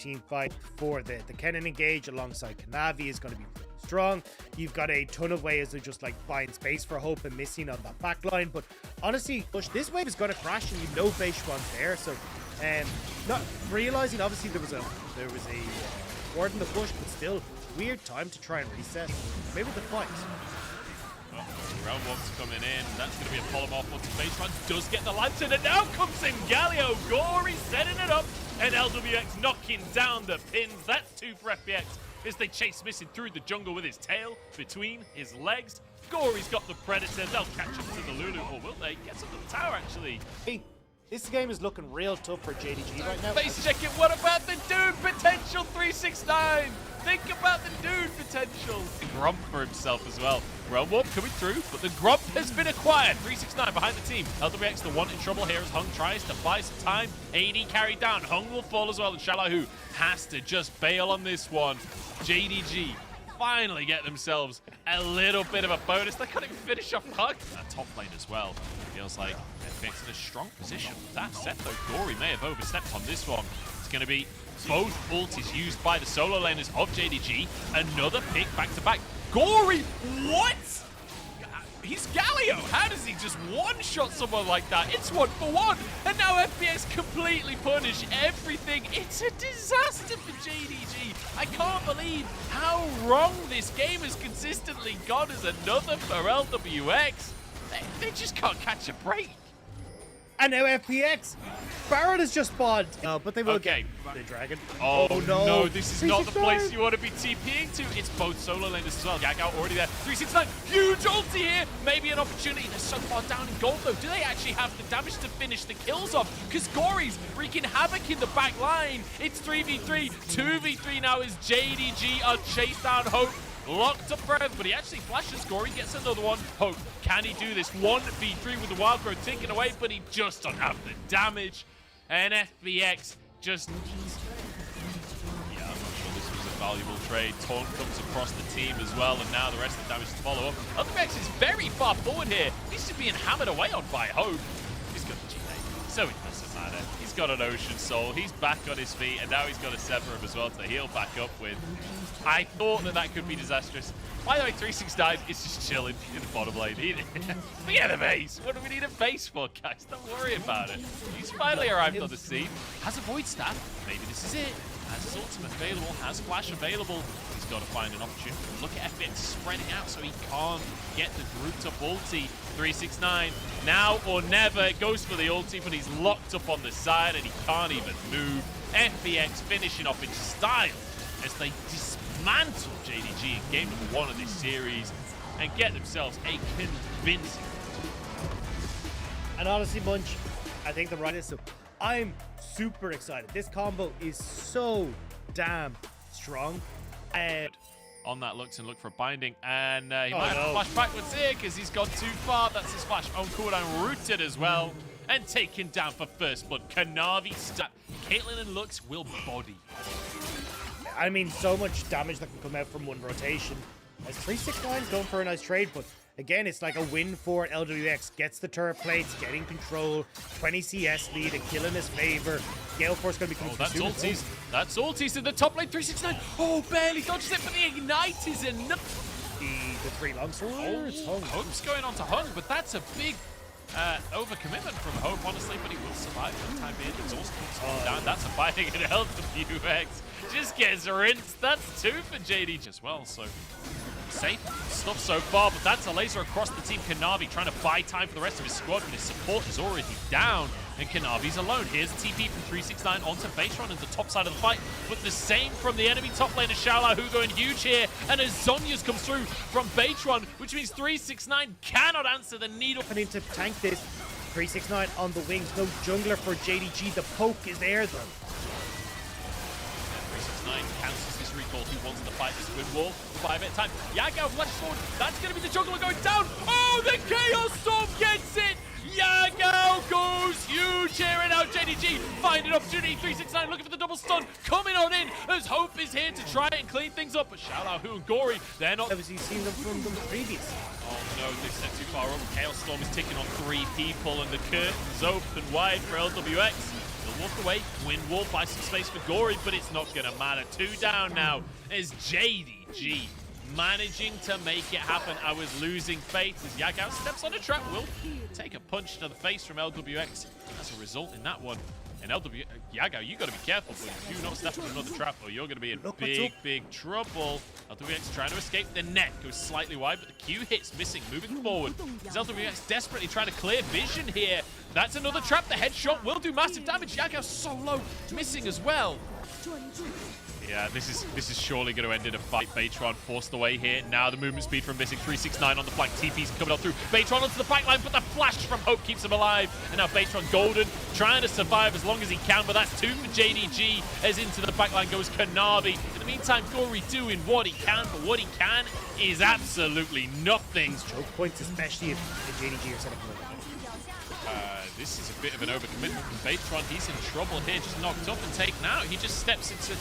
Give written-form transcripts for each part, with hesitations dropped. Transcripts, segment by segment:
team fight for the Kennen engage alongside Kanavi is going to be strong. You've got a ton of ways of just like buying space for Hope and missing on that back line. But honestly, this wave is going to crash and you know Beishuan's there. So not realizing obviously there was a ward in the bush, but still weird time to try and reset. Maybe the fight. Round one's coming in. That's going to be a polymorph onto Beishuan. Does get the lantern, and now comes in Galio. Gory setting it up, and LWX knocking down the pins. That's 2 for FPX as they chase Missing through the jungle with his tail between his legs. Gory's got the Predator. They'll catch up to the Lulu, or will they? Gets up to the tower, actually. Hey, this game is looking real tough for JDG right now. Face check it. What about the dude potential 369? Think about the dude potential. Grump for himself as well. Realm Warp coming through, but the Grump has been acquired. 369 behind the team. LWX the one in trouble here as Hung tries to buy some time. AD carried down. Hung will fall as well, and Shalahu has to just bail on this one. JDG finally get themselves a little bit of a bonus. They can't even finish off Hug. Top lane as well. Feels like FPX in a strong position. That said though, Gory may have overstepped on this one. It's going to be both ultis used by the solo laners of JDG. Another pick back to back. Gory, what? He's Galio. How does he just one-shot someone like that? It's 1 for 1. And now FPS completely punish everything. It's a disaster for JDG. I can't believe how wrong this game has consistently gone as another for LWX. They just can't catch a break. And now FPX. Baron has just spawned. But they will get the dragon. Oh no, this is not the place you want to be TPing to. It's both solo laners as well. Yagao already there. 369, huge ulti here. Maybe an opportunity. They're so far down in gold though. Do they actually have the damage to finish the kills off? Because Gory's wreaking havoc in the back line. It's 3v3, 2v3 now as JDG are chased down Hope. Locked up forever, but he actually flashes. Gory gets another one. Hope, can he do this? 1v3 with the wild growth taken away, but he just don't have the damage. And FPX just... Yeah, I'm not sure this was a valuable trade. Taunt comes across the team as well, and now the rest of the damage to follow up. LWX is very far forward here. He's just being hammered away on by Hope. He's got the GA, so it doesn't matter. He's got an Ocean Soul. He's back on his feet, and now he's got a Severum as well to heal back up with. I thought that could be disastrous. By the way, 369 is just chilling in the bottom lane. We had a base. What do we need a base for, guys? Don't worry about it. He's finally arrived on the scene. Has a Void Staff. Maybe this is it. Has his ultimate available. Has Flash available. He's got to find an opportunity. Look at FPX spreading out so he can't get the grouped up ulti. 369. Now or never. It goes for the ulti, but he's locked up on the side and he can't even move. FPX finishing off in style as they dismantle JDG in game number 1 of this series and get themselves a convincing. And honestly, Munch, I think the right is so. I'm super excited. This combo is so damn strong. And on that looks and look for a binding, and he might have to flash backwards here because he's gone too far. That's his flash on cooldown, rooted as well, and taken down for first blood. Kanavi stat. Caitlyn and Lux will body. I mean, so much damage that can come out from one rotation. As 369's going for a nice trade, but again, it's like a win for LWX. Gets the turret plates, getting control, 20 CS lead, a kill in his favor. Gale Force going to be coming that's ultis. That's ultis in the top lane, 369. Oh, barely dodges it, but the Ignite is enough. The 3 longsword. Hope's going on to Hung, but that's a big overcommitment from Hope, honestly, but he will survive for the time being. It's also down. That's a fighting in LWX. Just gets rinsed. That's 2 for JDG as well, so safe stuff so far, but that's a laser across the team. Kanavi trying to buy time for the rest of his squad, but his support is already down, and Kanavi's alone. Here's a TP from 369 onto Beishuan at the top side of the fight, but the same from the enemy top laner, Shalahu going huge here, and as Zhonya's comes through from Beishuan, which means 369 cannot answer the needle. I need to tank this. 369 on the wings, no jungler for JDG. The poke is there though. 369 cancels this recall. He wants to fight this Wind Wall. 5 at a time. Yagao flashes forward. That's going to be the jungler going down. Oh, the Chaos Storm gets it. Yagao goes huge here, and now JDG find an opportunity. 369 looking for the double stun. Coming on in as Hope is here to try and clean things up. But Shalahu and Gory, they're not. Obviously seen them from the previous. Oh no, they set too far up. Chaos Storm is ticking on 3 people, and the curtain's open wide for LWX. He'll walk away, win wall, buy some space for Gory, but it's not going to matter. 2 down now as JDG managing to make it happen. I was losing faith as Yagao steps on a trap. Will take a punch to the face from LWX as a result in that one. And Yagao, you got to be careful, but do not step on another trap or you're going to be in big trouble. LWX trying to escape. The net goes slightly wide, but the Q hits missing, moving forward. As LWX desperately trying to clear vision here. That's another trap. The headshot will do massive damage. Yagao so low, missing as well. Yeah, this is surely going to end in a fight. Baytron forced away here. Now the movement speed from missing 369 on the flank. TP's coming up through. Baytron onto the backline, but the flash from Hope keeps him alive. And now Baytron golden, trying to survive as long as he can, but that's 2 for JDG as into the backline goes Kanavi. In the meantime, Gory doing what he can, but what he can is absolutely nothing. Choke points, especially if the JDG are setting him up. This is a bit of an overcommitment from Baytron. He's in trouble here, just knocked up and taken out. He just steps into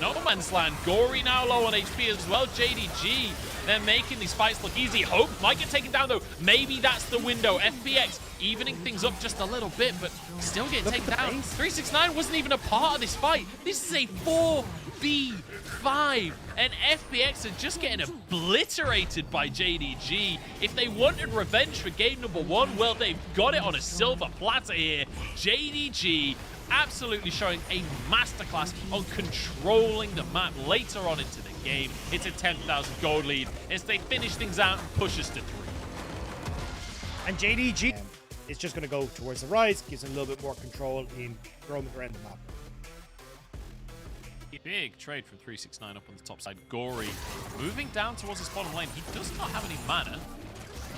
no man's land. Gory now low on HP as well. JDG, they're making these fights look easy. Hope might get taken down though. Maybe that's the window. FPX evening things up just a little bit, but still getting taken down. 369 wasn't even a part of this fight. This is a 4v5, and FPX are just getting obliterated by JDG. If they wanted revenge for game number 1, well, they've got it on a silver platter here. JDG absolutely showing a masterclass on controlling the map later on into the game. It's a 10,000 gold lead as they finish things out and push us to 3. And JDG is just going to go towards the rise, gives him a little bit more control in roaming around the map. Big trade from 369 up on the top side. Gory moving down towards his bottom lane. He does not have any mana.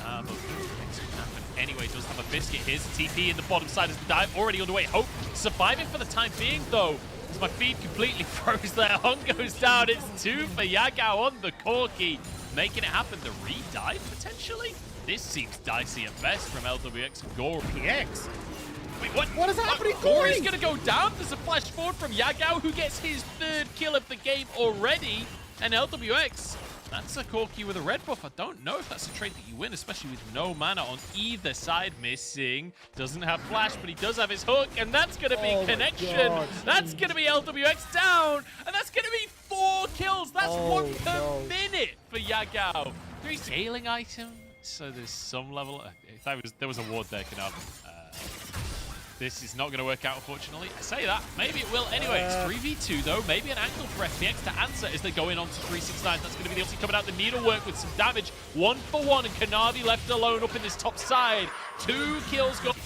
But things can happen anyway. Does have a biscuit. Here's the TP in the bottom side as the dive already underway. Hope surviving for the time being though. As my feed completely froze there. Hung goes down. It's 2 for Yagao on the Corki. Making it happen. The re-dive potentially? This seems dicey at best from LWX and Gory. PX. Wait, what is happening? Gory's going to go down. There's a flash forward from Yagao who gets his 3rd kill of the game already. And LWX, that's a Corki with a red buff. I don't know if that's a trade that you win, especially with no mana on either side. Missing. Doesn't have flash, but he does have his hook. And that's going to be connection. That's going to be LWX down. And that's going to be 4 kills. That's 1 per minute for Yagao. 3 scaling items. So there's some level. There was a ward there, Kanavi. This is not going to work out, unfortunately. I say that. Maybe it will. Anyway, it's 3v2, though. Maybe an angle for FPX to answer as they go in onto 369. That's going to be the ulti coming out. The needlework with some damage. 1 for 1, and Kanavi left alone up in this top side. 2 kills go. FPX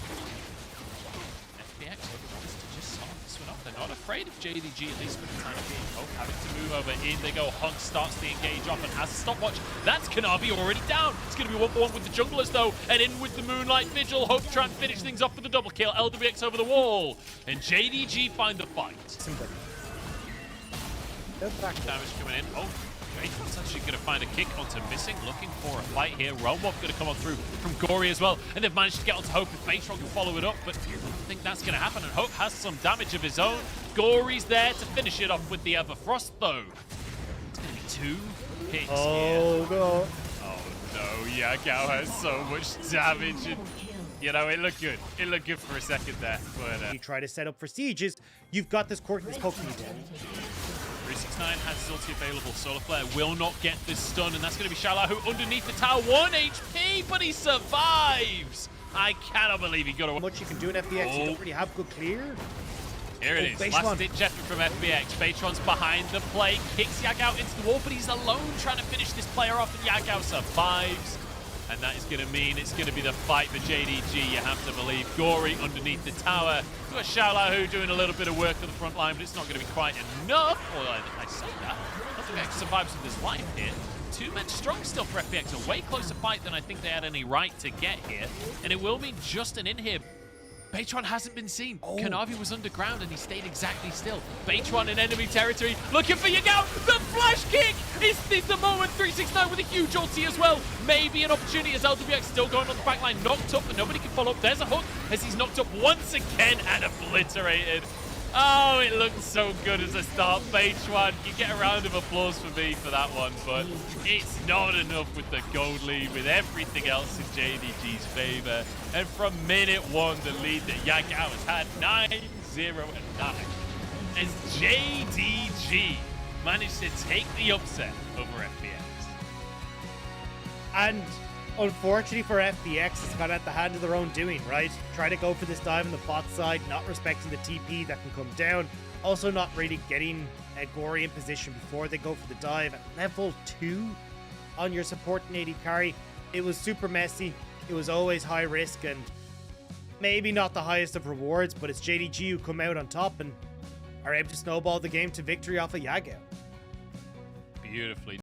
wants to just start this one off. They're not afraid of JDG, at least for the time being. Hope having to move over. In they go. Hunk starts the engage off and has a stopwatch. That's Kanavi already down. It's going to be 1 for 1 with the junglers, though. And in with the Moonlight Vigil. Hope to try and finish things off with the double kill. LWX over the wall. And JDG find the fight. Damage coming in. Oh, great. It's actually going to find a kick onto Missing. Looking for a fight here. Realmwalk going to come on through from Gory as well. And they've managed to get onto Hope if Baytron can follow it up. But I don't think that's going to happen. And Hope has some damage of his own. Gory's there to finish it off with the Everfrost, though. It's going to be 2 hits here. No. Oh, no. Yagao has so much damage. And, you know, it looked good. It looked good for a second there. But, You try to set up for sieges, you've got this Corki, this Pokemon. 369 has his ulti available. Solar Flare will not get this stun, and that's going to be Shalahu underneath the tower. 1 HP, but he survives. I cannot believe he got away. Much you can do in FPX, you don't really have good clear. Here it is. Last ditch effort from FPX. Baytron's behind the play, kicks Yagao into the wall, but he's alone trying to finish this player off, and Yagao survives. And that is going to mean it's going to be the fight for JDG, you have to believe. Gory underneath the tower. We've got Shaolahu doing a little bit of work on the front line, but it's not going to be quite enough. Well, I say that. FPX survives with his life here. 2 men strong still for FPX. A way closer fight than I think they had any right to get here. And it will be just an in here. Baytron hasn't been seen. Kanavi was underground and he stayed exactly still. Baytron in enemy territory, looking for Yagao. The flash kick is the moment. 369 with a huge ulti as well. Maybe an opportunity as LWX still going on the back line. Knocked up, but nobody can follow up. There's a hook as he's knocked up once again and obliterated. Oh, it looked so good as a start. Baytron, you get a round of applause for me for that one, but it's not enough with the gold lead, with everything else in JDG's favor. And from minute 1, the lead that Yagao has had 9-0. 0-9 as JDG managed to take the upset over FPX. And unfortunately for FPX, it's kind of at the hand of their own doing, right? Try to go for this dive on the bot side, not respecting the TP that can come down. Also not really getting a Gory in position before they go for the dive. At level 2 on your support and AD carry, it was super messy. It was always high risk and maybe not the highest of rewards, but it's JDG who come out on top and are able to snowball the game to victory off of Yagao. Beautifully